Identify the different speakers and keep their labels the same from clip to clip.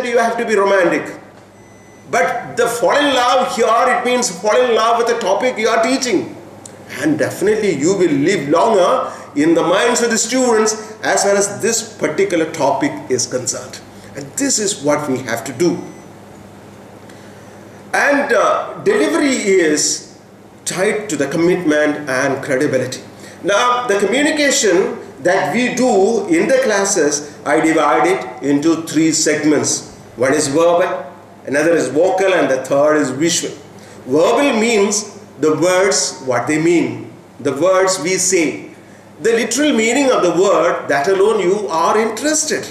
Speaker 1: that you have to be romantic. But the fall in love here, it means fall in love with the topic you are teaching. And definitely you will live longer in the minds of the students as far as this particular topic is concerned. And this is what we have to do. And delivery is tied to the commitment and credibility. Now, the communication that we do in the classes, I divide it into 3 segments. One is verbal, another is vocal, and the third is visual. Verbal means the words, what they mean, the words we say, the literal meaning of the word, that alone you are interested.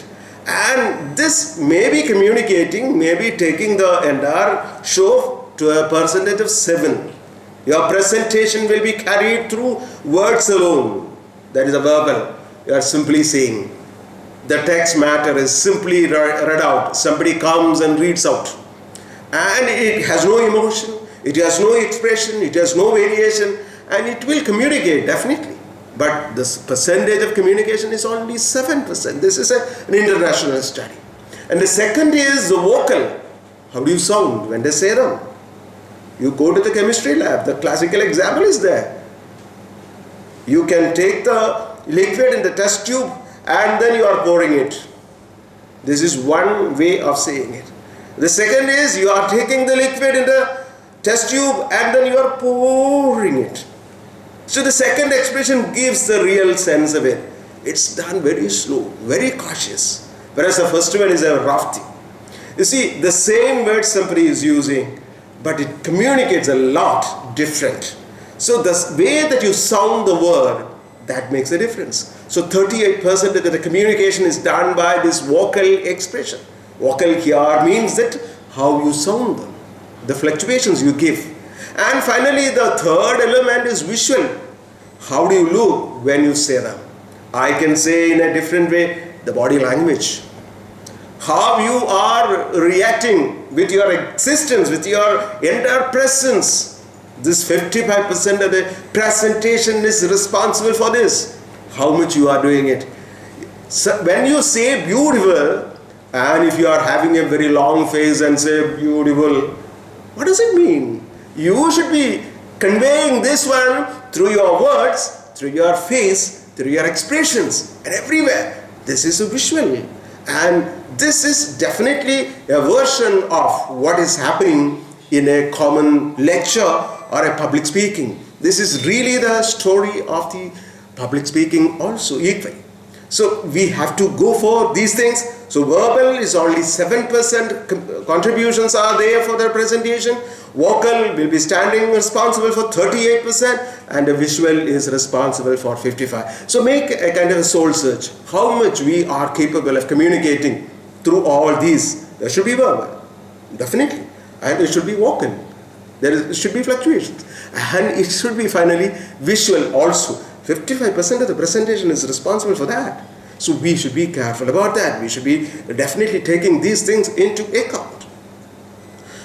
Speaker 1: And this may be communicating, may be taking the entire show to a percentage of 7. Your presentation will be carried through words alone. That is a verbal. You are simply saying. The text matter is simply read out. Somebody comes and reads out. And it has no emotion, it has no expression, it has no variation, and it will communicate definitely. But this percentage of communication is only 7%. This is an international study. And the second is the vocal. How do you sound when they say them? You go to the chemistry lab, the classical example is there. You can take the liquid in the test tube and then you are pouring it. This is one way of saying it. The second is you are taking the liquid in the test tube and then you are pouring it. So the second expression gives the real sense of it. It's done very slow, very cautious. Whereas the first one is a rough thing. You see, the same word somebody is using, but it communicates a lot different. So the way that you sound the word, that makes a difference. So 38% of the communication is done by this vocal expression. Vocal here means that how you sound them, the fluctuations you give. And finally, the third element is visual. How do you look when you say them? I can say in a different way, the body language. How you are reacting with your existence, with your entire presence. This 55% of the presentation is responsible for this. How much you are doing it. So when you say beautiful, and if you are having a very long face and say beautiful, what does it mean? You should be conveying this one through your words, through your face, through your expressions, and everywhere. This is a visual. And this is definitely a version of what is happening in a common lecture or a public speaking. This is really the story of the public speaking also equally. So we have to go for these things. So verbal is only 7% contributions are there for the presentation. Vocal will be standing responsible for 38% and the visual is responsible for 55%. So make a kind of a soul search. How much we are capable of communicating through all these. There should be verbal, definitely. And it should be vocal. There should be fluctuations. And it should be finally visual also. 55% of the presentation is responsible for that. So we should be careful about that. We should be definitely taking these things into account.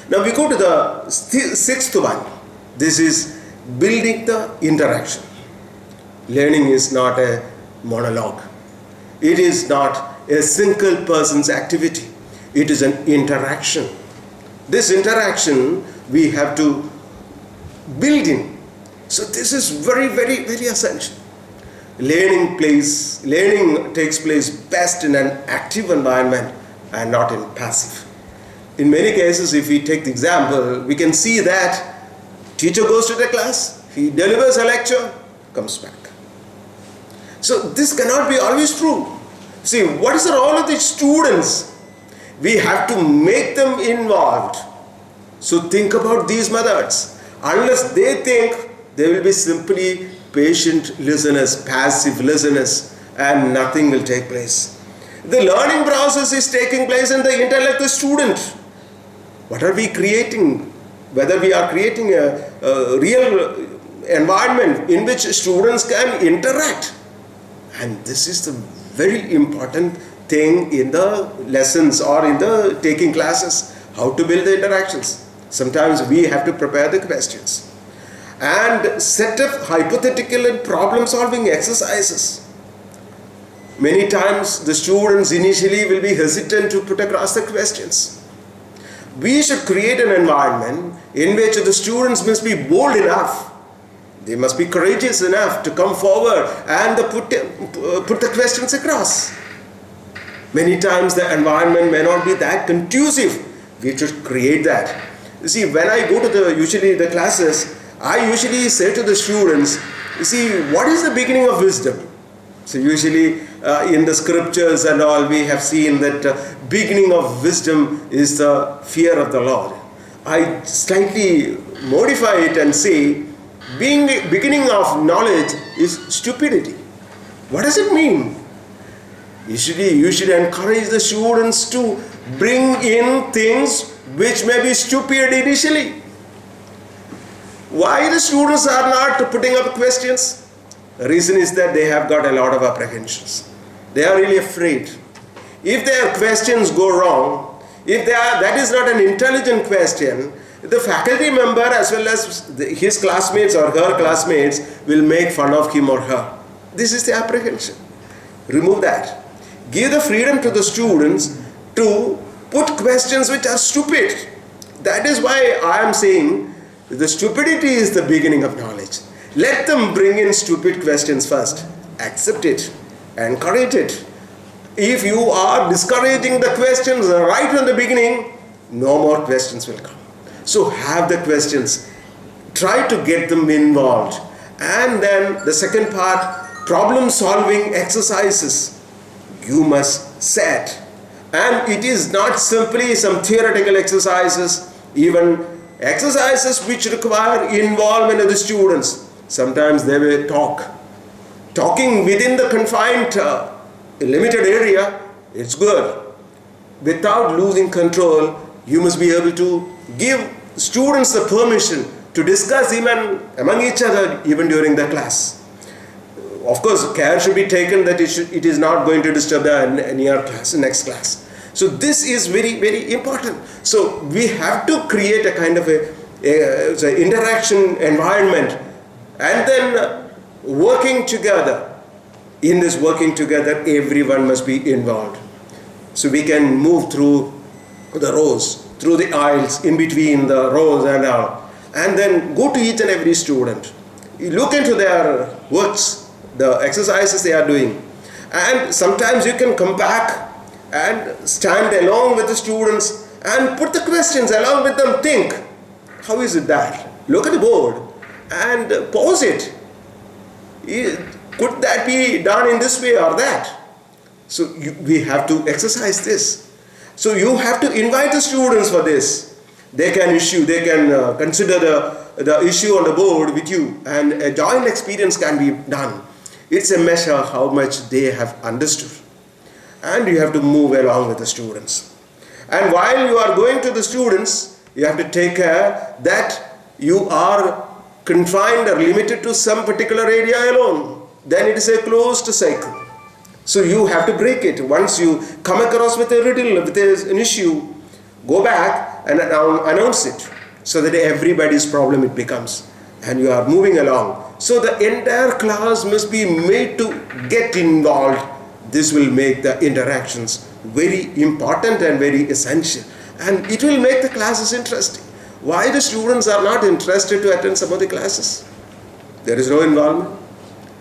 Speaker 1: Now we go to the sixth one. This is building the interaction. Learning is not a monologue. It is not a single person's activity. It is an interaction. This interaction we have to build in. So this is very, very, very essential. Learning takes place best in an active environment and not in passive. In many cases, if we take the example, we can see that teacher goes to the class, he delivers a lecture, comes back. So this cannot be always true. See, what is the role of the students? We have to make them involved. So think about these methods. Unless they think, they will be simply patient listeners, passive listeners, and nothing will take place. The learning process is taking place in the intellect of the student. What are we creating? Whether we are creating a real environment in which students can interact. And this is the very important thing in the lessons or in the taking classes, how to build the interactions. Sometimes we have to prepare the questions and set up hypothetical and problem solving exercises. Many times the students initially will be hesitant to put across the questions. We should create an environment in which the students must be bold enough. They must be courageous enough to come forward and put the questions across. Many times the environment may not be that conducive. We should create that. You see, when I go to usually the classes, I usually say to the students, you see, what is the beginning of wisdom? So usually in the scriptures and all, we have seen that beginning of wisdom is the fear of the Lord. I slightly modify it and say, beginning of knowledge is stupidity. What does it mean? Usually you should encourage the students to bring in things which may be stupid initially. Why the students are not putting up questions? The reason is that they have got a lot of apprehensions. They are really afraid. If their questions go wrong, if that is not an intelligent question, the faculty member as well as his classmates or her classmates will make fun of him or her. This is the apprehension. Remove that. Give the freedom to the students to put questions which are stupid. That is why I am saying the stupidity is the beginning of knowledge. Let them bring in stupid questions first. Accept it. Encourage it. If you are discouraging the questions right from the beginning, no more questions will come. So have the questions. Try to get them involved. And then the second part, problem solving exercises. You must set. And it is not simply some theoretical exercises, even exercises which require involvement of the students. Sometimes they will talk. Talking within the confined, limited area, it's good. Without losing control, you must be able to give students the permission to discuss even among each other, even during the class. Of course, care should be taken that it is not going to disturb the next class. So this is very, very important. So we have to create a kind of a interaction environment, and then working together. In this working together, everyone must be involved. So we can move through the rows, through the aisles, in between the rows and all. And then go to each and every student. You look into their works, the exercises they are doing. And sometimes you can come back and stand along with the students and put the questions along with them. Think, how is it that? Look at the board and pause it. Could that be done in this way or that? So we have to exercise this. So you have to invite the students for this. They can consider the issue on the board with you, and a joint experience can be done. It's a measure how much they have understood. And you have to move along with the students. And while you are going to the students, you have to take care that you are confined or limited to some particular area alone. Then it is a closed cycle. So you have to break it. Once you come across with a riddle, with an issue, go back and announce it, so that everybody's problem it becomes. And you are moving along. So the entire class must be made to get involved. This will make the interactions very important and very essential. And it will make the classes interesting. Why the students are not interested to attend some of the classes? There is no involvement.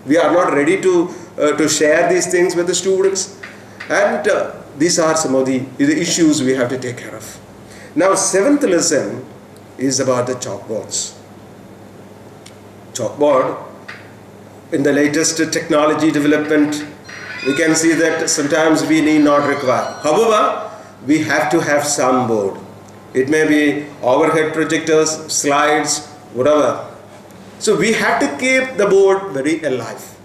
Speaker 1: We are not ready to share these things with the students. And these are some of the issues we have to take care of. Now, seventh lesson is about the chalkboards. Chalkboard, in the latest technology development, we can see that sometimes we need not require. However, we have to have some board. It may be overhead projectors, slides, whatever. So we have to keep the board very alive.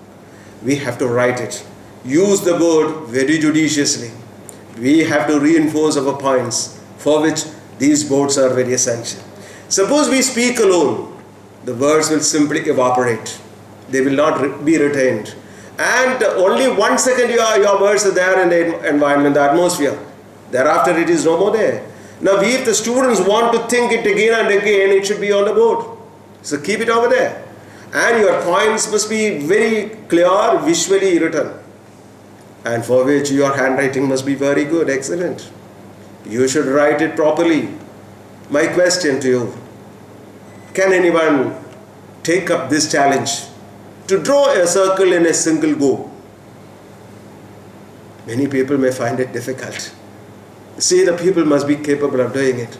Speaker 1: We have to write it. Use the board very judiciously. We have to reinforce our points, for which these boards are very essential. Suppose we speak alone, the words will simply evaporate. They will not be retained. And only 1 second your words are there in the environment, the atmosphere. Thereafter it is no more there. Now if the students want to think it again and again, it should be on the board. So keep it over there. And your points must be very clear, visually written. and for which your handwriting must be very good, excellent. You should write it properly. My question to you, can anyone take up this challenge to draw a circle in a single go? Many people may find it difficult. See, the people must be capable of doing it.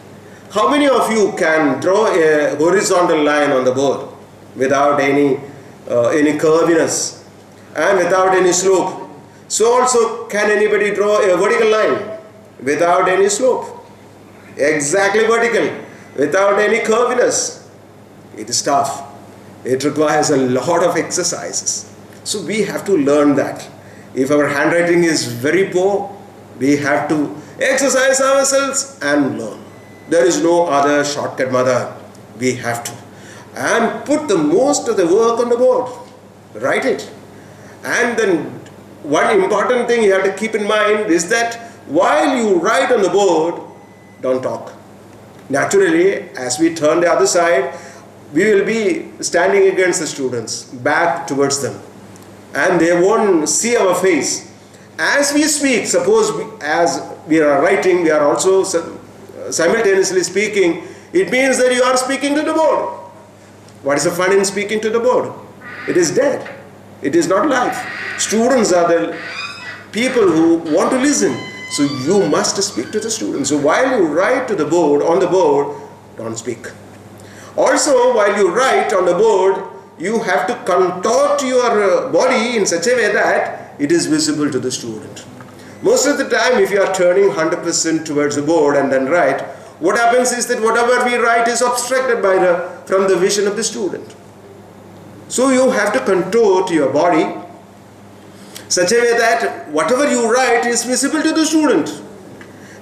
Speaker 1: How many of you can draw a horizontal line on the board without any curviness and without any slope? So also, can anybody draw a vertical line without any slope? Exactly vertical, without any curviness. It is tough. It requires a lot of exercises. So we have to learn that. If our handwriting is very poor, we have to exercise ourselves and learn. There is no other shortcut, mother. We have to. And put the most of the work on the board. Write it. And then one important thing you have to keep in mind is that while you write on the board, don't talk. Naturally, as we turn the other side, we will be standing against the students, back towards them. And they won't see our face. As we speak, suppose as we are writing, we are also simultaneously speaking, it means that you are speaking to the board. What is the fun in speaking to the board? It is dead. It is not live. Students are the people who want to listen. So you must speak to the students. So while you write to the board, on the board, don't speak. Also, while you write on the board, you have to contort your body in such a way that it is visible to the student. Most of the time, if you are turning 100% towards the board and then write, what happens is that whatever we write is obstructed from the vision of the student. So you have to contort your body such a way that whatever you write is visible to the student.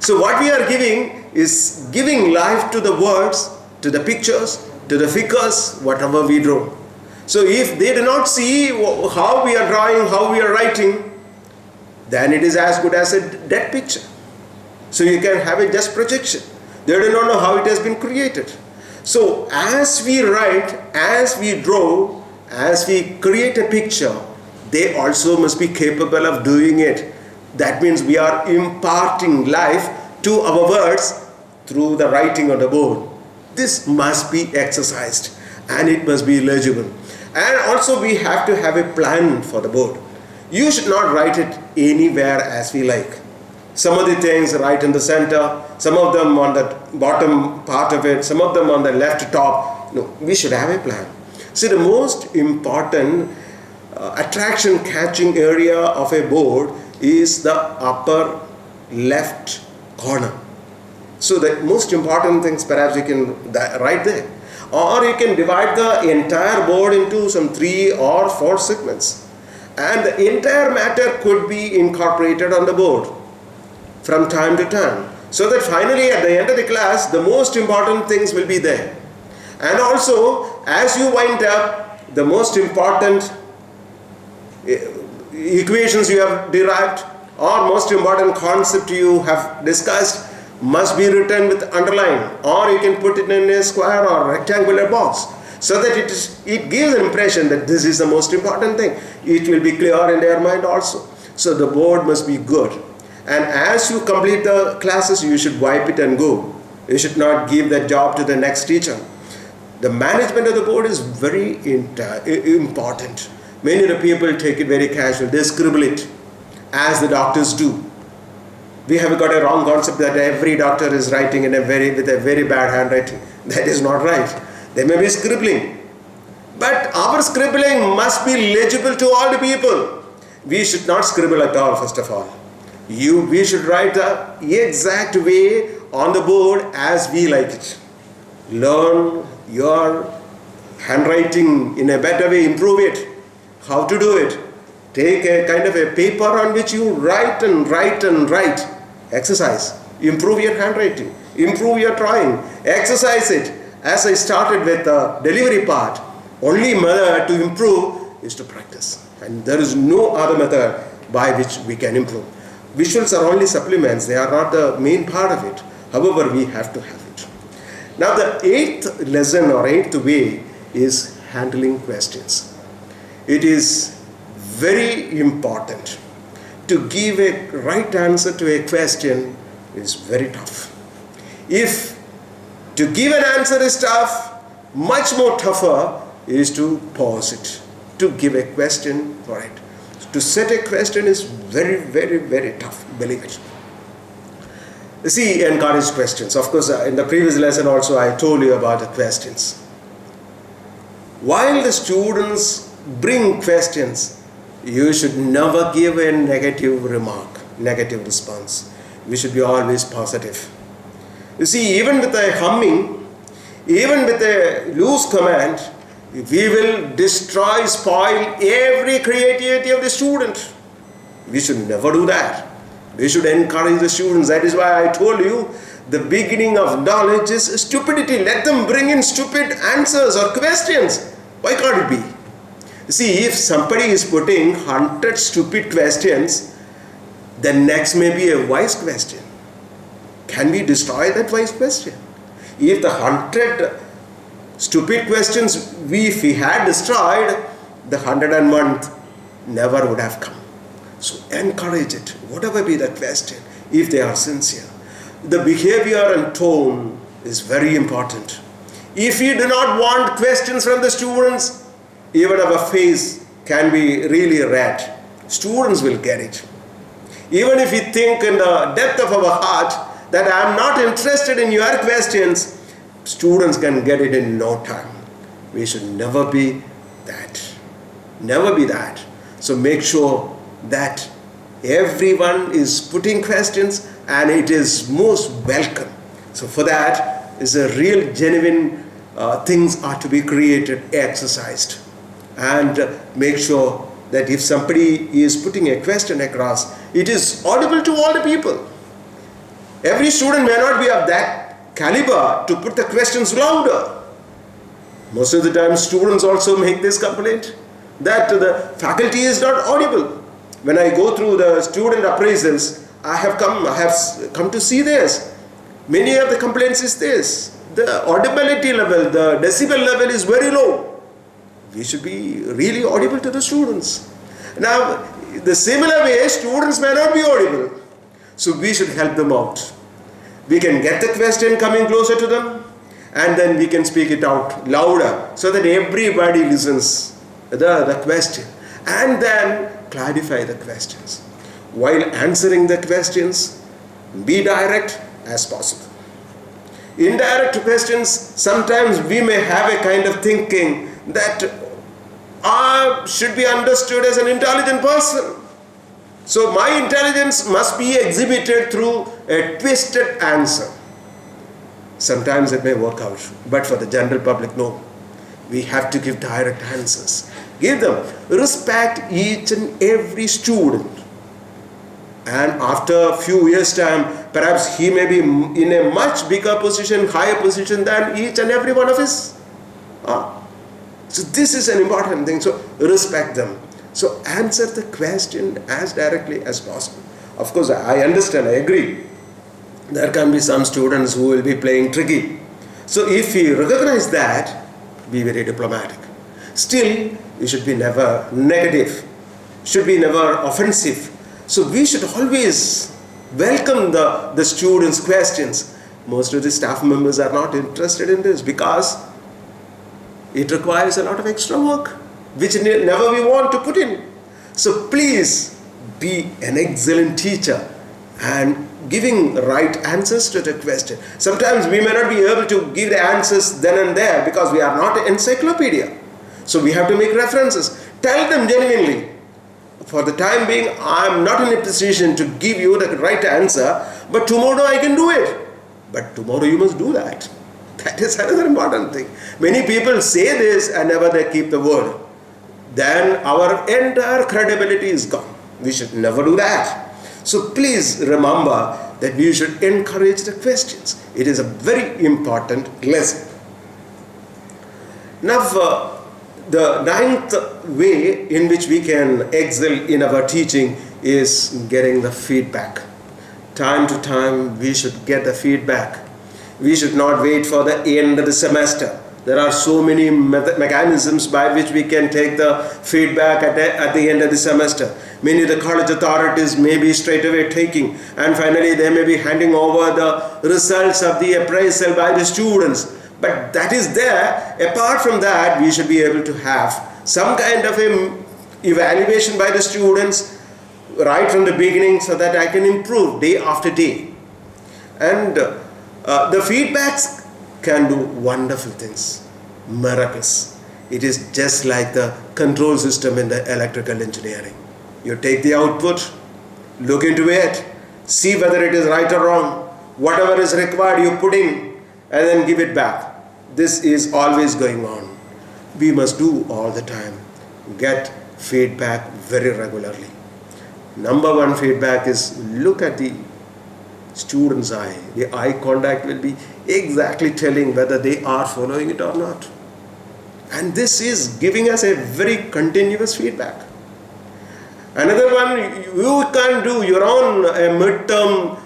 Speaker 1: So what we are giving is giving life to the words, to the pictures, to the figures, whatever we draw. So if they do not see how we are drawing, how we are writing, then it is as good as a dead picture. So you can have a just projection. They do not know how it has been created. So as we write, as we draw, as we create a picture, they also must be capable of doing it. That means we are imparting life to our words through the writing on the board. This must be exercised and it must be legible. And also we have to have a plan for the board. You should not write it anywhere as we like. Some of the things right in the center, some of them on the bottom part of it, some of them on the left top. No, we should have a plan. See, the most important attraction catching area of a board is the upper left corner. So the most important things perhaps you can write there. Or you can divide the entire board into some 3 or 4 segments. And the entire matter could be incorporated on the board from time to time. So that finally at the end of the class, the most important things will be there. And also, as you wind up, the most important equations you have derived or most important concept you have discussed must be written with underline, or you can put it in a square or rectangular box, so that it gives an impression that this is the most important thing. It will be clear in their mind also. So the board must be good. And as you complete the classes, you should wipe it and go. You should not give that job to the next teacher. The management of the board is very important. Many of the people take it very casual. They scribble it as the doctors do. We have got a wrong concept that every doctor is writing with a very bad handwriting. That is not right. They may be scribbling. But our scribbling must be legible to all the people. We should not scribble at all, first of all. We should write the exact way on the board as we like it. Learn your handwriting in a better way, improve it. How to do it? Take a kind of a paper on which you write and write and write. Exercise. Improve your handwriting. Improve your drawing. Exercise it. As I started with the delivery part, only method to improve is to practice. And there is no other method by which we can improve. Visuals are only supplements. They are not the main part of it. However, we have to have it. Now the 8th lesson or 8th way is handling questions. It is very important to give a right answer to a question is very tough. If to give an answer is tough, much more tougher is to pause it, to give a question for it. To set a question is very, very, very tough, believe it. See, encourage questions. Of course, in the previous lesson also I told you about the questions. While the students bring questions, you should never give a negative remark, negative response. We should be always positive. You see, even with a humming, even with a loose command, we will destroy, spoil every creativity of the student. We should never do that. We should encourage the students. That is why I told you the beginning of knowledge is stupidity. Let them bring in stupid answers or questions. Why can't it be? See, if somebody is putting 100 stupid questions, the next may be a wise question. Can we destroy that wise question? If the 100 stupid questions if we had destroyed, the 101th never would have come. So encourage it, whatever be the question, if they are sincere. The behavior and tone is very important. If you do not want questions from the students, even our face can be really red. Students will get it. Even if we think in the depth of our heart that I am not interested in your questions, students can get it in no time. We should never be that. Never be that. So make sure that everyone is putting questions and it is most welcome. So for that is a real genuine things are to be created, exercised. And make sure that if somebody is putting a question across, it is audible to all the people. Every student may not be of that caliber to put the questions louder. Most of the time students also make this complaint that the faculty is not audible. When I go through the student appraisals, I have come to see this. Many of the complaints is this. The audibility level, the decibel level is very low. We should be really audible to the students. Now, the similar way, students may not be audible. So we should help them out. We can get the question coming closer to them and then we can speak it out louder so that everybody listens the question and then clarify the questions. While answering the questions, be direct as possible. Indirect questions, sometimes we may have a kind of thinking that I should be understood as an intelligent person. So my intelligence must be exhibited through a twisted answer. Sometimes it may work out, but for the general public, no. We have to give direct answers. Give them. Respect each and every student. And after a few years' time, perhaps he may be in a much bigger position, higher position than each and every one of his. So this is an important thing. So respect them. So answer the question as directly as possible. Of course, I understand, I agree. There can be some students who will be playing tricky. So if we recognize that, be very diplomatic. Still, we should be never negative, should be never offensive. So we should always welcome the students' questions. Most of the staff members are not interested in this because it requires a lot of extra work, which never we want to put in. So please be an excellent teacher and giving right answers to the question. Sometimes we may not be able to give the answers then and there because we are not an encyclopedia. So we have to make references. Tell them genuinely. For the time being, I am not in a position to give you the right answer, but tomorrow I can do it. But tomorrow you must do that. That is another important thing. Many people say this and never they keep the word. Then our entire credibility is gone. We should never do that. So please remember that we should encourage the questions. It is a very important lesson. Now, the ninth way in which we can excel in our teaching is getting the feedback. Time to time we should get the feedback. We should not wait for the end of the semester. There are so many mechanisms by which we can take the feedback at the end of the semester. Many of the college authorities may be straight away taking, and finally they may be handing over the results of the appraisal by the students. But that is there. Apart from that, we should be able to have some kind of evaluation by the students right from the beginning, so that I can improve day after day. And the feedbacks can do wonderful things, miracles. It is just like the control system in the electrical engineering. You take the output, look into it, see whether it is right or wrong. Whatever is required, you put in and then give it back. This is always going on. We must do all the time. Get feedback very regularly. Number one feedback is look at the student's eye. The eye contact will be exactly telling whether they are following it or not. And this is giving us a very continuous feedback. Another one, you can do your own midterm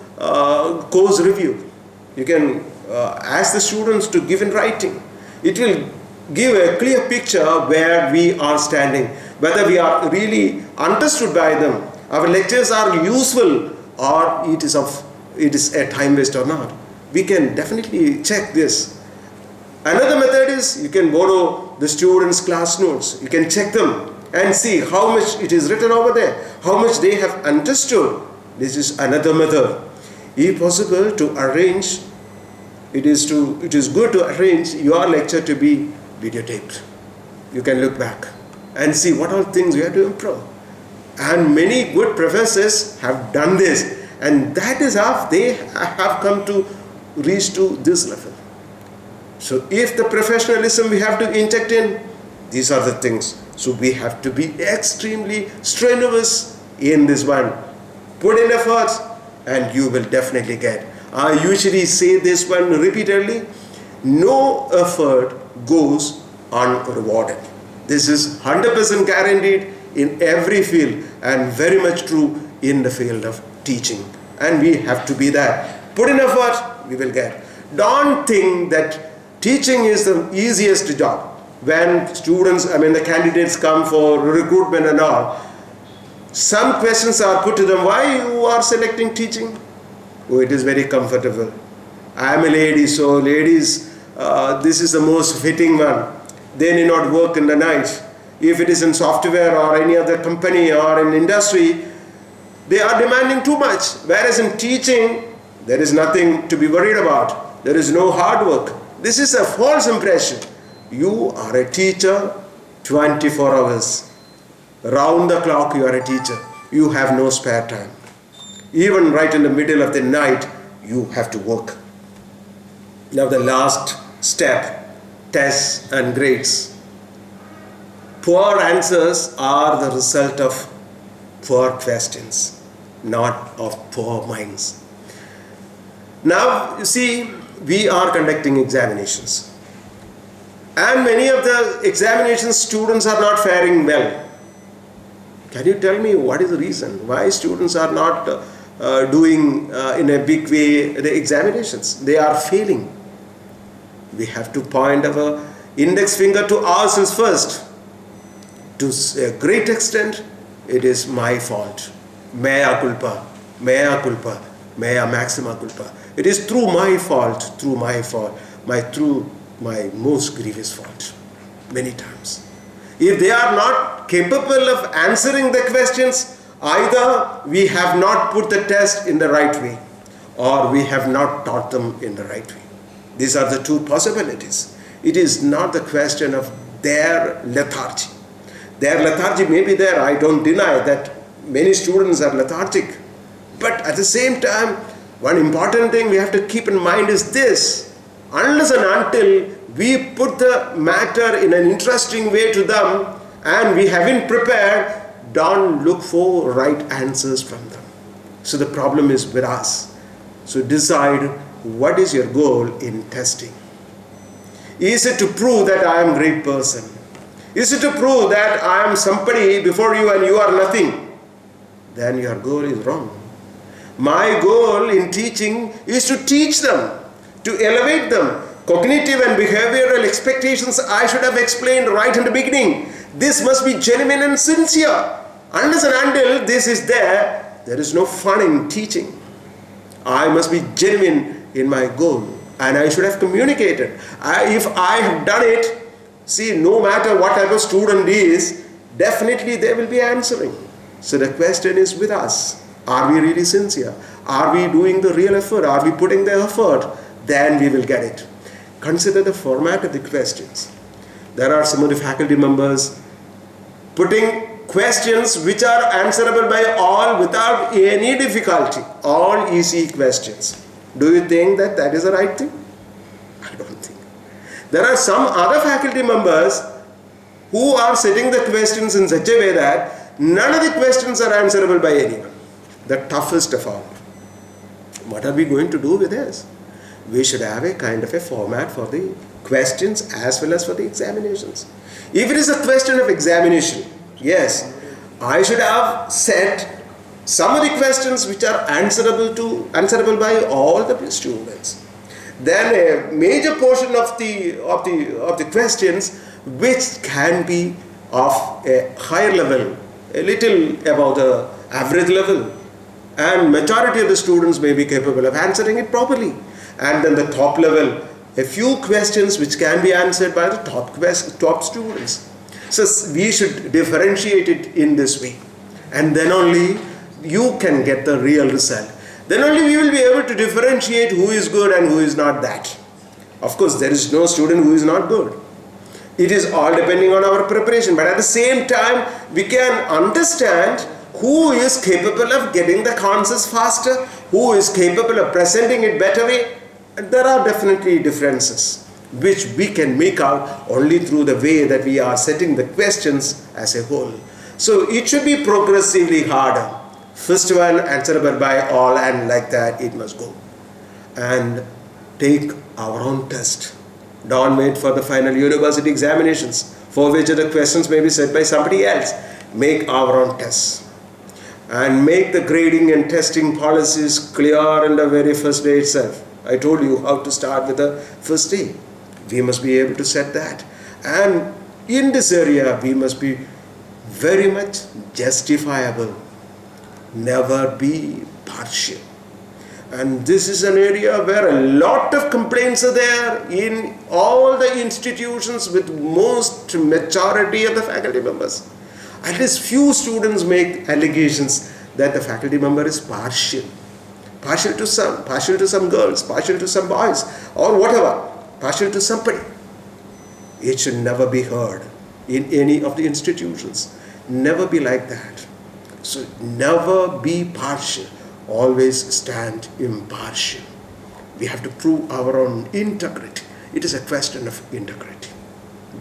Speaker 1: course review. You can ask the students to give in writing. It will give a clear picture where we are standing, whether we are really understood by them, our lectures are useful, or it is a time waste or not. We can definitely check this. Another method is you can borrow the students' class notes. You can check them and see how much it is written over there, how much they have understood. This is another method. If possible, to arrange, it is good to arrange your lecture to be videotaped. You can look back and see what all things you have to improve. And many good professors have done this, and that is how they have come to reach to this level. So if the professionalism we have to inject in, these are the things. So we have to be extremely strenuous in this one. Put in effort and you will definitely get. I usually say this one repeatedly: no effort goes unrewarded. This is 100% guaranteed in every field, and very much true in the field of teaching. And we have to be that. Put in effort, we will get. Don't think that teaching is the easiest job. When the candidates come for recruitment and all, some questions are put to them: why you are selecting teaching? Oh, it is very comfortable. I am a lady, so ladies, this is the most fitting one. They need not work in the night. If it is in software or any other company or in industry, they are demanding too much. Whereas in teaching, there is nothing to be worried about. There is no hard work. This is a false impression. You are a teacher 24 hours. Round the clock you are a teacher. You have no spare time. Even right in the middle of the night, you have to work. Now the last step, tests and grades. Poor answers are the result of poor questions, not of poor minds. Now, you see, we are conducting examinations. And many of the examination students are not faring well. Can you tell me what is the reason? Why students are not doing in a big way the examinations? They are failing. We have to point our index finger to ourselves first. To a great extent, it is my fault. Mea culpa, mea culpa, mea maxima culpa. It is through my fault, my most grievous fault, many times. If they are not capable of answering the questions, either we have not put the test in the right way, or we have not taught them in the right way. These are the two possibilities. It is not the question of their lethargy. Their lethargy may be there. I don't deny that many students are lethargic. But at the same time, one important thing we have to keep in mind is this: unless and until we put the matter in an interesting way to them and we haven't prepared, don't look for right answers from them. So the problem is with us. So decide, what is your goal in testing? Is it to prove that I am a great person? Is it to prove that I am somebody before you and you are nothing? Then your goal is wrong. My goal in teaching is to teach them, to elevate them, Cognitive and behavioral expectations I should have explained right in the beginning. This must be genuine and sincere. Unless and until this is there is no fun in teaching. I must be genuine in my goal, and I should have communicated. If I have done it, see, no matter what type of student is, definitely they will be answering. So the question is with us. Are we really sincere? Are we doing the real effort? Are we putting the effort? Then we will get it. Consider the format of the questions. There are some of the faculty members putting questions which are answerable by all without any difficulty. All easy questions. Do you think that that is the right thing? I don't think. There are some other faculty members who are setting the questions in such a way that none of the questions are answerable by anyone. The toughest of all. What are we going to do with this? We should have a kind of a format for the questions as well as for the examinations. If it is a question of examination, yes, I should have set some of the questions which are answerable by all the students. Then a major portion of the questions which can be of a higher level, a little above the average level, and majority of the students may be capable of answering it properly. And then the top level, a few questions which can be answered by the top students. So we should differentiate it in this way, and then only you can get the real result. Then only we will be able to differentiate who is good and who is not that. Of course, there is no student who is not good. It is all depending on our preparation, but at the same time we can understand who is capable of getting the concepts faster, who is capable of presenting it better way. And there are definitely differences which we can make out only through the way that we are setting the questions as a whole. So it should be progressively harder. First one answerable by all, and like that it must go. And take our own test. Don't wait for the final university examinations for which the questions may be set by somebody else. Make our own tests. And make the grading and testing policies clear on the very first day itself. I told you how to start with the first day. We must be able to set that. And in this area, we must be very much justifiable. Never be partial. And this is an area where a lot of complaints are there in all the institutions with most majority of the faculty members. At least few students make allegations that the faculty member is partial. Partial to some girls, partial to some boys, or whatever, partial to somebody. It should never be heard in any of the institutions. Never be like that. So never be partial. Always stand impartial. We have to prove our own integrity. It is a question of integrity.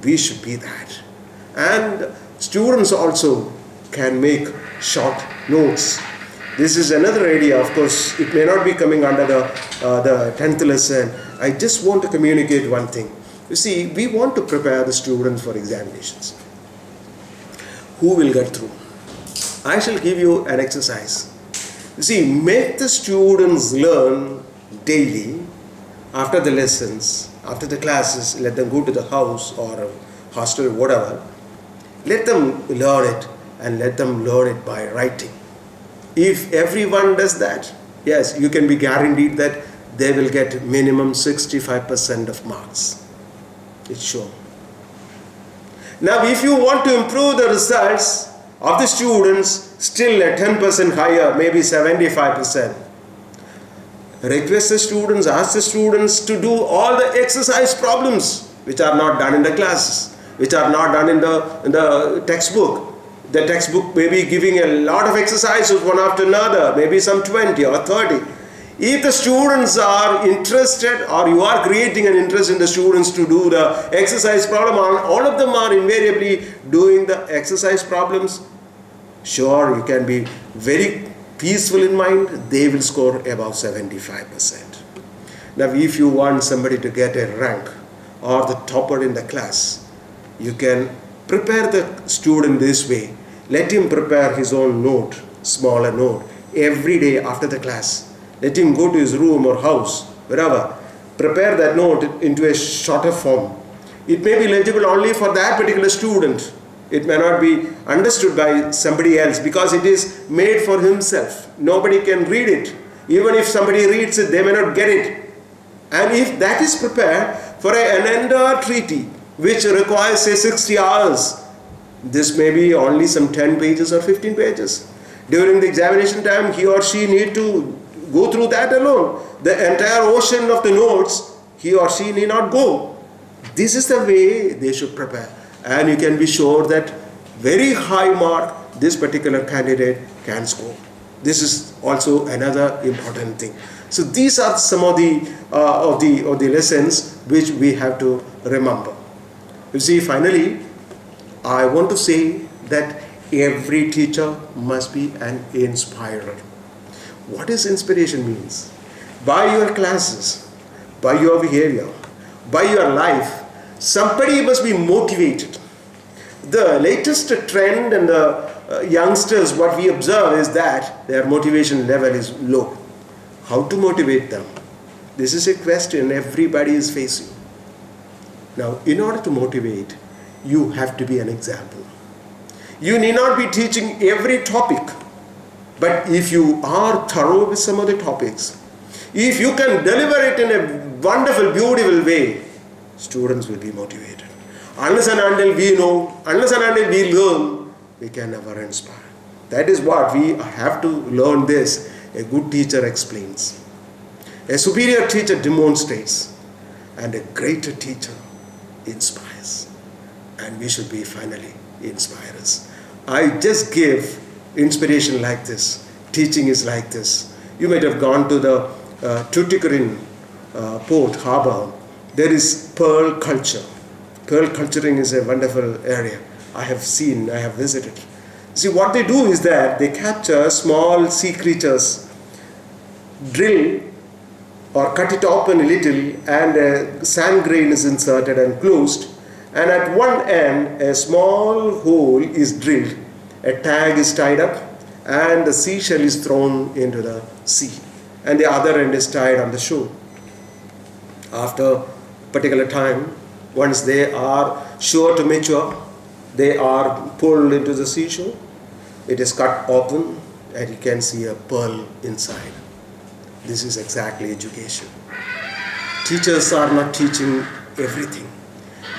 Speaker 1: We should be that. And students also can make short notes. This is another area, of course, it may not be coming under the 10th lesson. I just want to communicate one thing. You see, we want to prepare the students for examinations. Who will get through? I shall give you an exercise. You see, make the students learn daily, after the lessons, after the classes, let them go to the house or a hostel, whatever. Let them learn it, and let them learn it by writing. If everyone does that, yes, you can be guaranteed that they will get minimum 65% of marks. It's sure. Now, if you want to improve the results of the students, still at 10% higher, maybe 75%, request the students, ask the students to do all the exercise problems which are not done in the classes, which are not done in the textbook. The textbook may be giving a lot of exercises one after another, maybe some 20 or 30. If the students are interested, or you are creating an interest in the students to do the exercise problem, all of them are invariably doing the exercise problems, sure, you can be very peaceful in mind, they will score above 75%. Now, if you want somebody to get a rank or the topper in the class, you can prepare the student this way. Let him prepare his own note, smaller note, every day after the class. Let him go to his room or house, wherever. prepare that note into a shorter form. It may be legible only for that particular student. It may not be understood by somebody else because it is made for himself. Nobody can read it. Even if somebody reads it, they may not get it. And if that is prepared for an entire treaty, which requires say 60 hours, this may be only some 10 pages or 15 pages. During the examination time, he or she need to go through that alone. The entire ocean of the notes, he or she need not go. This is the way they should prepare. And you can be sure that very high mark this particular candidate can score. This is also another important thing. So these are some of the lessons which we have to remember. You see, finally, I want to say that every teacher must be an inspirer. What does inspiration means? By your classes, by your behavior, by your life, somebody must be motivated. The latest trend in the youngsters, what we observe is that their motivation level is low. How to motivate them? This is a question everybody is facing. Now, in order to motivate, you have to be an example. You need not be teaching every topic, but if you are thorough with some of the topics, if you can deliver it in a wonderful, beautiful way, students will be motivated. Unless and until we know, unless and until we learn, we can never inspire. That is what we have to learn this. A good teacher explains. A superior teacher demonstrates. And a greater teacher inspires. And we should be finally inspirers. I just give inspiration like this. Teaching is like this. You might have gone to the Tuticorin port, harbor. There is pearl culture. Pearl culturing is a wonderful area. I have seen, I have visited. See, what they do is that they capture small sea creatures, drill or cut it open a little, and a sand grain is inserted and closed. And at one end, a small hole is drilled, a tag is tied up, and the seashell is thrown into the sea. And the other end is tied on the shore. After a particular time, once they are sure to mature, they are pulled into the seashore. It is cut open, and you can see a pearl inside. This is exactly education. Teachers are not teaching everything.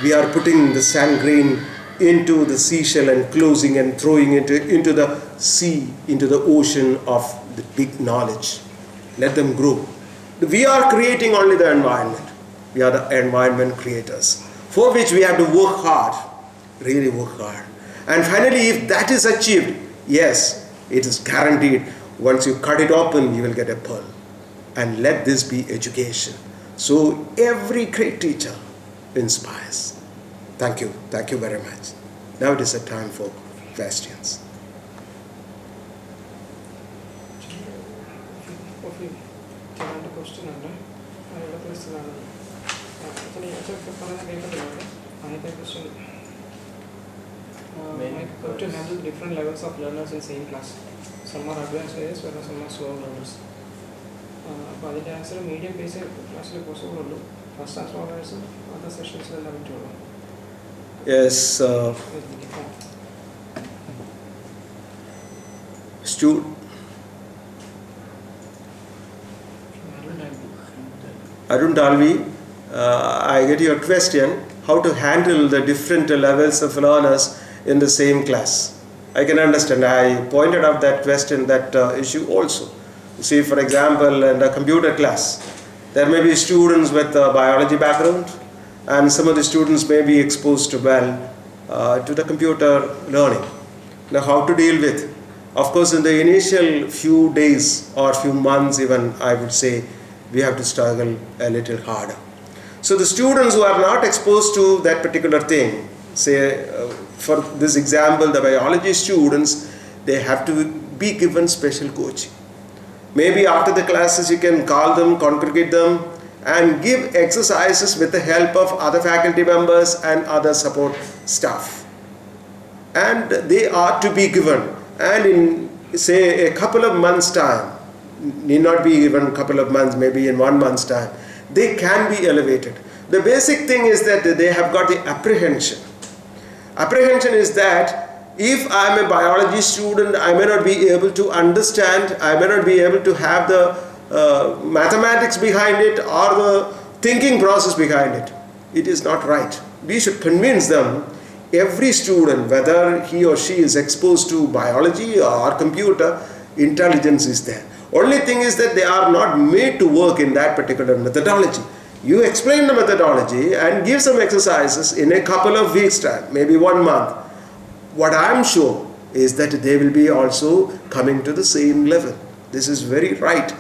Speaker 1: We are putting the sand grain into the seashell and closing and throwing it into the sea, into the ocean of the big knowledge. Let them grow. We are creating only the environment. We are the environment creators, for which we have to work hard, really work hard. And finally, if that is achieved, yes, it is guaranteed. Once you cut it open, you will get a pearl. And let this be education. So every great teacher inspires. Thank you. Thank you very much. Now it is a time for questions.
Speaker 2: How to handle different levels of learners in same class? Some are advanced areas, whereas some are slow learners. But the answer medium base class possible. First answer other sessions will have to.
Speaker 1: Yes. Arun Dalvi, I get your question. How to handle the different levels of learners in the same class? I can understand. I pointed out that question, that issue also. See, for example, in the computer class, there may be students with a biology background, and some of the students may be exposed to to the computer learning. Now, how to deal with? Of course, in the initial few days or few months even, I would say, we have to struggle a little harder. So the students who are not exposed to that particular thing, say for this example, the biology students, they have to be given special coaching. Maybe after the classes you can call them, congregate them, and give exercises with the help of other faculty members and other support staff. And they are to be given. And in say a couple of months' time, need not be even a couple of months, maybe in 1 month's time, they can be elevated. The basic thing is that they have got the apprehension. Apprehension is that if I am a biology student, I may not be able to understand, I may not be able to have the mathematics behind it or the thinking process behind it. It is not right. We should convince them, every student, whether he or she is exposed to biology or computer, intelligence is there. Only thing is that they are not made to work in that particular methodology. You explain the methodology and give some exercises in a couple of weeks' time, maybe 1 month. What I am sure is that they will be also coming to the same level. This is very right.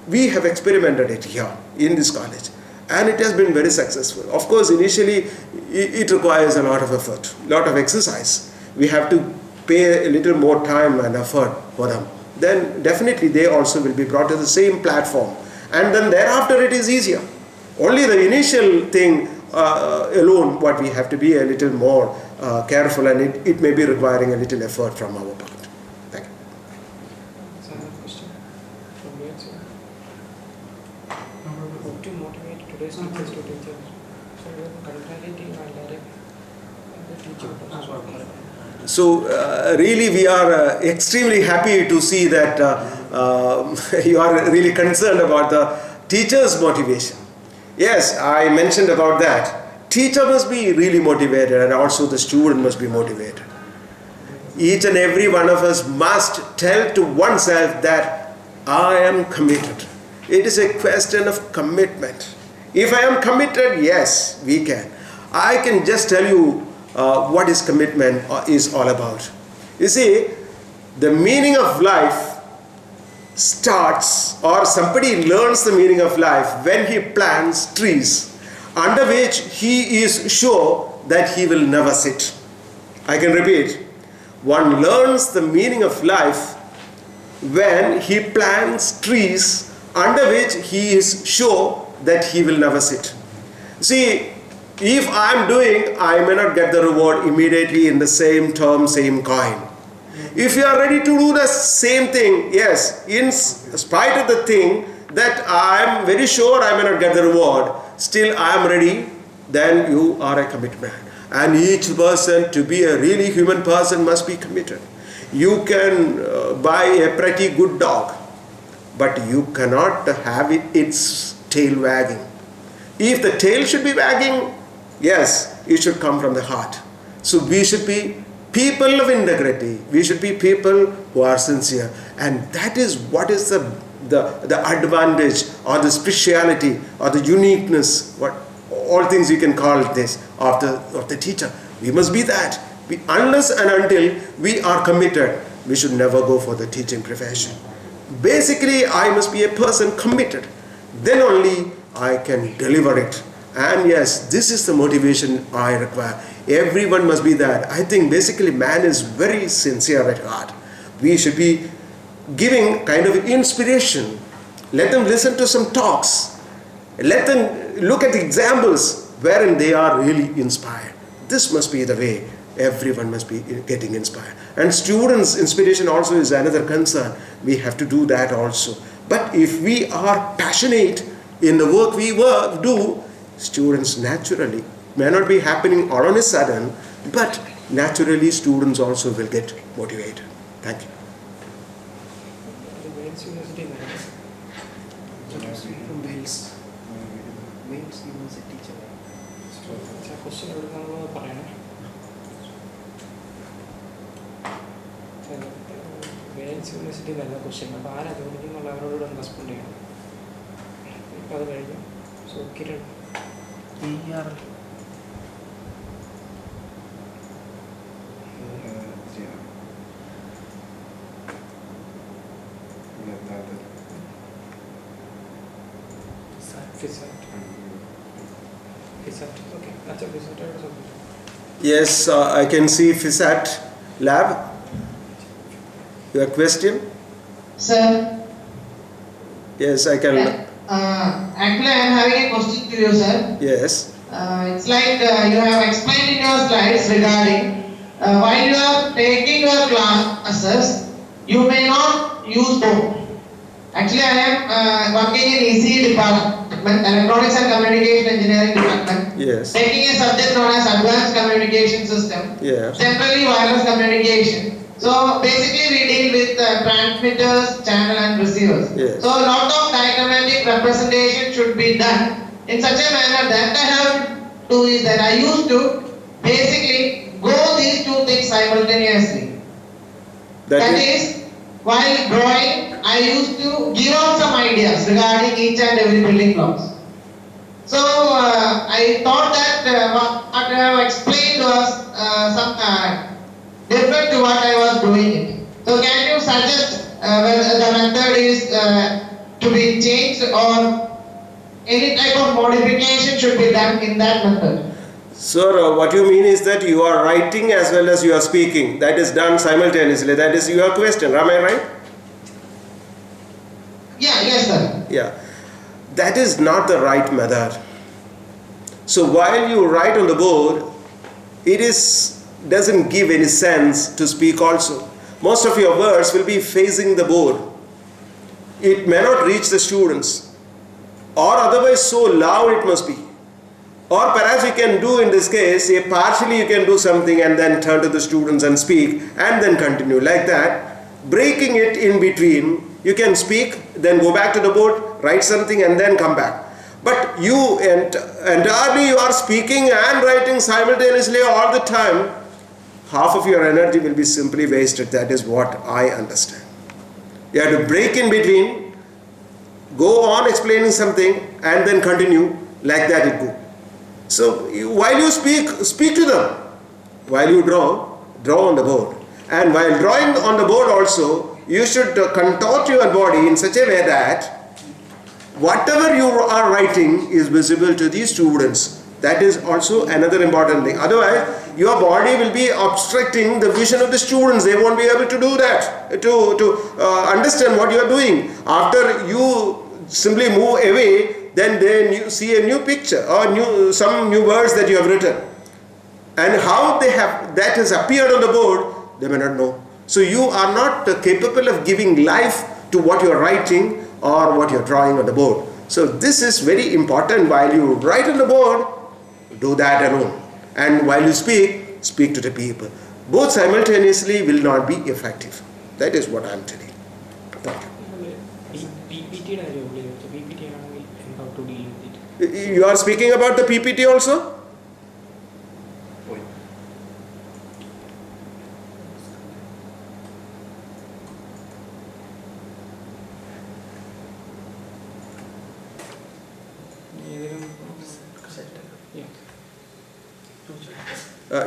Speaker 1: We have experimented it here in this college, and it has been very successful. Of course, initially it requires a lot of effort, a lot of exercise. We have to pay a little more time and effort for them. Then definitely they also will be brought to the same platform, and then thereafter it is easier. Only the initial thing alone, what we have to be a little more careful, and it may be requiring a little effort from our part. Thank you.
Speaker 2: So I have a question from you, sir. How to motivate today's teachers to teach us? So we have continuity and direct the teacher.
Speaker 1: So really we are extremely happy to see that you are really concerned about the teacher's motivation. Yes, I mentioned about that. Teacher must be really motivated, and also the student must be motivated. Each and every one of us must tell to oneself that I am committed. It is a question of commitment. If I am committed, yes, we can. I can just tell you what is commitment is all about. You see, the meaning of life starts, or somebody learns the meaning of life when he plants trees under which he is sure that he will never sit. I can repeat. One learns the meaning of life when he plants trees under which he is sure that he will never sit. See, if I am doing, I may not get the reward immediately in the same term, same coin. If you are ready to do the same thing, yes, in spite of the thing that I am very sure I may not get the reward, still I am ready, then you are a committed man. And each person, to be a really human person, must be committed. You can buy a pretty good dog, but you cannot have its tail wagging. If the tail should be wagging, yes, it should come from the heart. So we should be people of integrity. We should be people who are sincere. And that is what is the advantage, or the speciality, or the uniqueness, what all things you can call this, of the teacher. We must be that. Unless and until we are committed, we should never go for the teaching profession. Basically, I must be a person committed. Then only I can deliver it. And yes, this is the motivation I require. Everyone must be that. I think basically man is very sincere at heart. We should be giving kind of inspiration. Let them listen to some talks. Let them look at the examples wherein they are really inspired. This must be the way. Everyone must be getting inspired. And students' inspiration also is another concern. We have to do that also. But if we are passionate in the work we do, students naturally, may not be happening all on a sudden, but naturally students also will get motivated. Thank you.
Speaker 2: The Wales University Wales.
Speaker 3: From Wales. Wales University teacher.
Speaker 2: Question എവിടുന്നാണെന്ന് പറയണേ. Wales university നല്ല question. അപ്പോൾ ആരാ ചോദിക്കുന്നുള്ള അവരോട് respond ചെയ്യണം. ഇപ്പോൾ അത് കഴിഞ്ഞു. So Kiran Okay, that's a FISAT.
Speaker 1: Yes, I can see FISAT lab. Your question?
Speaker 4: Sir.
Speaker 1: Yes, I can.
Speaker 4: Actually, I am having a question to you, sir.
Speaker 1: Yes.
Speaker 4: It's like you have explained in your slides regarding while you are taking your classes, you may not use phone. Actually, I am working in ECE department. department, Electronics and Communication Engineering department,
Speaker 1: Yes.
Speaker 4: taking a subject known as Advanced Communication System,
Speaker 1: Yes.
Speaker 4: temporary wireless communication. So basically we deal with transmitters, channel and receivers.
Speaker 1: Yes.
Speaker 4: So a lot of diagrammatic representation should be done in such a manner that I have to do is that I used to basically go these two things simultaneously. That is, while drawing, I used to give out some ideas regarding each and every building blocks. So I thought that what I have explained was some different to what I was doing it. So can you suggest whether the method is to be changed or any type of modification should be done in that method?
Speaker 1: Sir, what you mean is that you are writing as well as you are speaking. That is done simultaneously. That is your question. Am I right?
Speaker 4: Yeah, yes sir.
Speaker 1: Yeah. That is not the right method. So while you write on the board, it doesn't give any sense to speak also. Most of your words will be facing the board. It may not reach the students, or otherwise so loud it must be. Or perhaps you can do in this case, partially you can do something and then turn to the students and speak and then continue like that. Breaking it in between, you can speak, then go back to the board, write something and then come back. But you entirely you are speaking and writing simultaneously all the time, half of your energy will be simply wasted. That is what I understand. You have to break in between, go on explaining something and then continue, like that it goes. So while you speak to them. While you draw on the board. And while drawing on the board also, you should contort your body in such a way that whatever you are writing is visible to the students. That is also another important thing. Otherwise, your body will be obstructing the vision of the students. They won't be able to do that, to understand what you are doing. After you simply move away, then they see a new picture or some new words that you have written. And how that has appeared on the board, they may not know. So you are not capable of giving life to what you are writing or what you are drawing on the board. So this is very important. While you write on the board, do that alone. And while you speak to the people. Both simultaneously will not be effective. That is what I am telling. Thank you.
Speaker 2: PPT how to deal with it.
Speaker 1: You are speaking about the PPT also?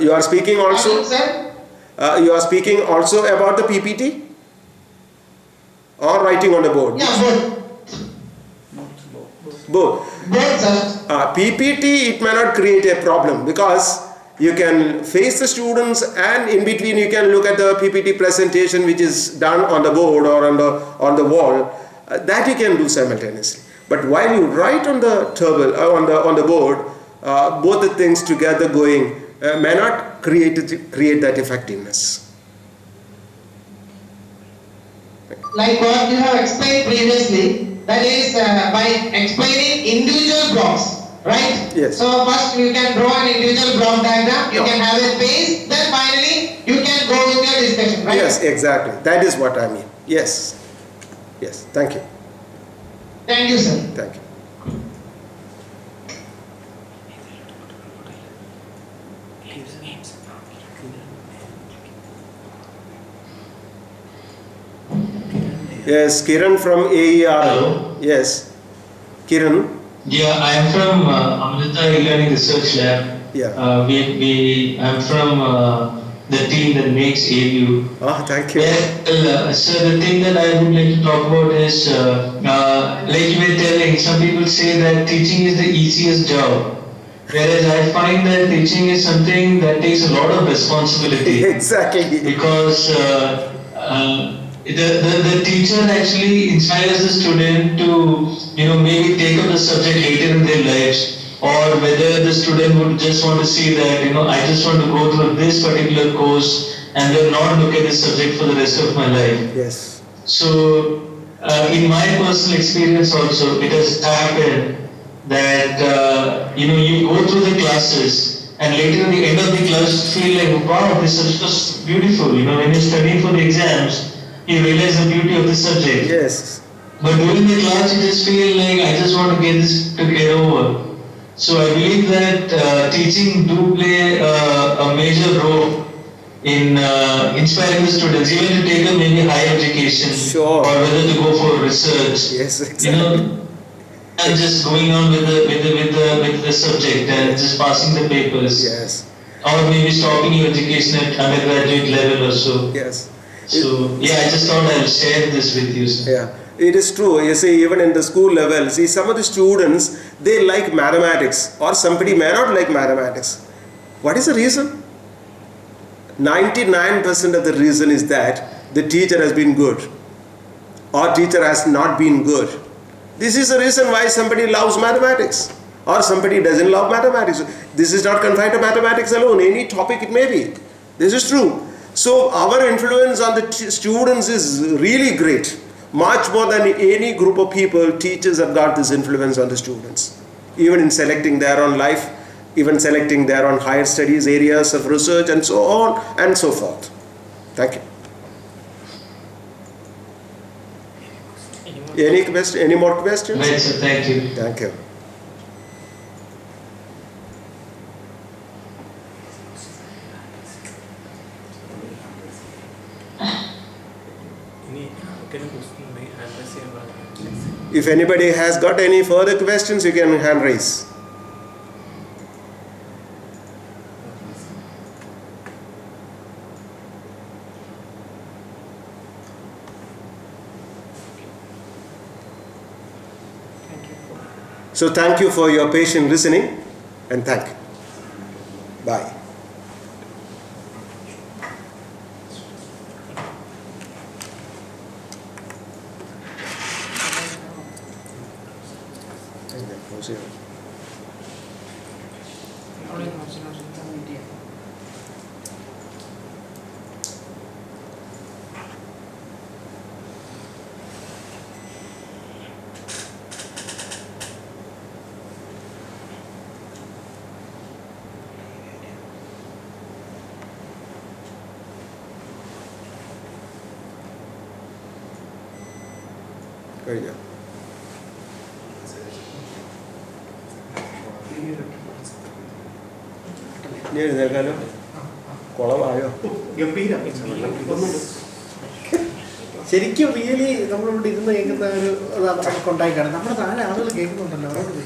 Speaker 1: You are speaking also? You are speaking also about the PPT? Or writing on the board?
Speaker 4: Yeah, both.
Speaker 1: Both.
Speaker 4: Both, sir.
Speaker 1: PPT, it may not create a problem because you can face the students and in between you can look at the PPT presentation which is done on the board or on the wall. That you can do simultaneously. But while you write on the table, on the board, both the things together going may not create that effectiveness.
Speaker 4: Like what you have explained previously, that is by explaining individual blocks, right?
Speaker 1: Yes.
Speaker 4: So first you can draw an individual block diagram, you can have a base, then finally you can go with your discussion, right?
Speaker 1: Yes, exactly. That is what I mean. Yes. Yes. Thank you.
Speaker 4: Thank you, sir.
Speaker 1: Thank you. Yes, Kiran from AER.
Speaker 5: Hello.
Speaker 1: Yes, Kiran.
Speaker 5: Yeah, I am from Amrita E-Learning Research Lab.
Speaker 1: Yeah.
Speaker 5: I'm from the team that makes AU.
Speaker 1: Oh, thank you.
Speaker 5: Well, so the thing that I would like to talk about is, like you were telling, some people say that teaching is the easiest job. Whereas I find that teaching is something that takes a lot of responsibility.
Speaker 1: Exactly.
Speaker 5: Because the teacher actually inspires the student to, maybe take up the subject later in their lives, or whether the student would just want to see that, I just want to go through this particular course and then not look at this subject for the rest of my life.
Speaker 1: Yes.
Speaker 5: So, in my personal experience also, it has happened that you go through the classes and later at the end of the class feel like, wow, this subject was beautiful. When you study for the exams, you realize the beauty of the subject.
Speaker 1: Yes.
Speaker 5: But during the class, you just feel like, I just want to get this to get over. So I believe that teaching do play a major role in inspiring the students, even to take up maybe higher education,
Speaker 1: Sure.
Speaker 5: or whether to go for research.
Speaker 1: Yes, exactly.
Speaker 5: And just going on with the subject and just passing the papers.
Speaker 1: Yes.
Speaker 5: Or maybe stopping your education at undergraduate level or so.
Speaker 1: Yes.
Speaker 5: So I just thought I'll share this with you, sir.
Speaker 1: Yeah, it is true. You see, even in the school level, see, some of the students, they like mathematics, or somebody may not like mathematics. What is the reason? 99% of the reason is that the teacher has been good, or teacher has not been good. This is the reason why somebody loves mathematics, or somebody doesn't love mathematics. This is not confined to mathematics alone, any topic it may be. This is true. So our influence on the students is really great. Much more than any group of people, teachers have got this influence on the students. Even in selecting their own life, even selecting their own higher studies, areas of research, and so on and so forth. Thank you. Any more questions?
Speaker 5: Right, sir. Thank you.
Speaker 1: Thank you. If anybody has got any further questions, you can hand raise. So thank you for your patient listening, and thank you. Bye. കഴിഞ്ഞോ? ഇനി എഴുന്നേൽക്കാലോ? കുളമായോ?
Speaker 3: ഗംഭീരം. ശരിക്കും really നമ്മളിവിടെ ഇരുന്ന് കേൾക്കുന്ന ഒരു നമുക്ക് ഉണ്ടായിക്കാണ്. നമ്മുടെ താഴെ ആളുകൾ കേൾക്കുന്നുണ്ടല്ലോ, അവരോട്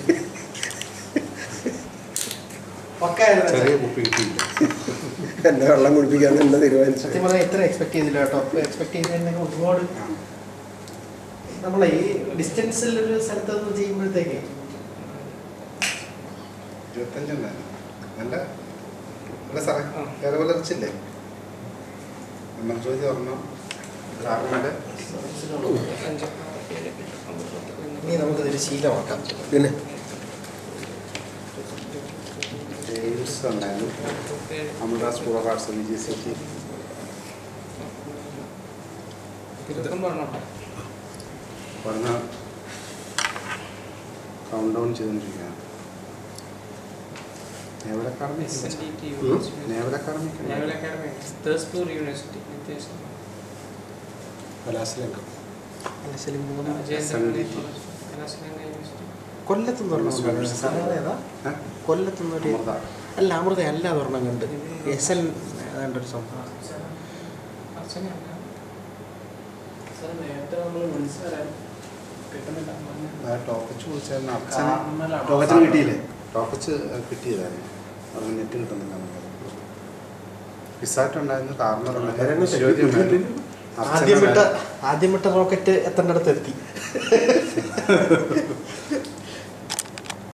Speaker 1: എന്നെ വെള്ളം കുടിപ്പിക്കാൻ തന്നെ തീരുമാനിച്ചു.
Speaker 3: സത്യം പറഞ്ഞാൽ ഇത്ര എക്സ്പെക്ട് ചെയ്തില്ല കേട്ടോ. എക്സ്പെക്ട് ചെയ്തതിനൊക്കെ ഒരുപാട് നമ്മളെ ഈ ഡിസ്റ്റൻസിൽ ഒരു സ്ഥലത്ത് നിന്ന് ചെയ്യുമ്പോഴത്തേക്ക്
Speaker 6: 25 നല്ല നല്ല സാറേ വേറെ വളർച്ചില്ലേ ചോദ്യം ഓർമ്മ കാരണൻ്റെ
Speaker 3: ഇനി നമുക്കതൊരു ശീലമാക്കാം.
Speaker 1: പിന്നെ
Speaker 6: ജെയിംസ് ഉണ്ടായിരുന്നു Amrita school of arts VGCT പറഞ്ഞ കൗണ്ട് ഡൗൺ ചെയ്തുകൊണ്ടിരിക്കുകയാണ്. നേവൽ അക്കാഡമി കലാശലങ്കം
Speaker 3: കൊല്ലത്തുനിന്നൊരു അല്ല അമൃത അല്ല ഒരെണ്ണം കണ്ട് SL ഏതാണ്ടൊരു സംഭവം.
Speaker 6: ടോക്കച്ച് ചോദിച്ചായിരുന്നു. ടോക്കച്ച് കിട്ടിയില്ലേ? ടോക്കച്ച് കിട്ടിയതായിരുന്നു. അത് നെറ്റ് കിട്ടുന്നില്ല നമുക്ക്. പിസാറ്റ് ഉണ്ടായിരുന്നു, കാർണർ
Speaker 3: ആദ്യം വിട്ട റോക്കറ്റ് എത്തേണ്ടടുത്ത് എത്തി.